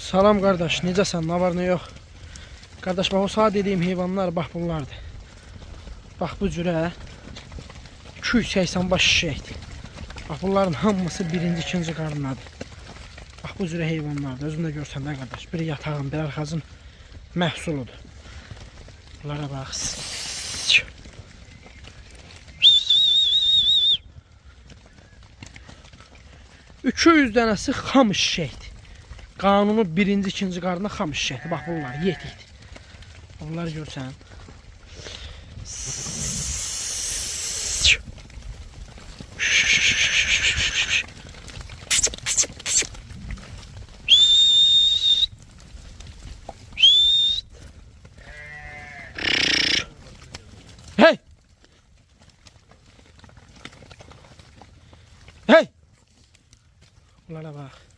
Salam kardeş, necəsən, nə var nə yox? Kardeş, bax o saat dediyim heyvanlar bax bunlardır. Bax bu cürə 280 baş şişəkdir. Bax bunların hamısı birinci, ikinci qarındadır. Bax bu cürə heyvanlardır. Özün də görsən də qardaş, biri yatağın, bir arxazın məhsuludur. Bunlara bax. 200 dənəsi xam şişəkdir. Qanunu birinci, ikinci qarına xam şişəkdir. Bax bunlar yetikdir. Bunları görsən. Hey! Hey! Bunlara bak.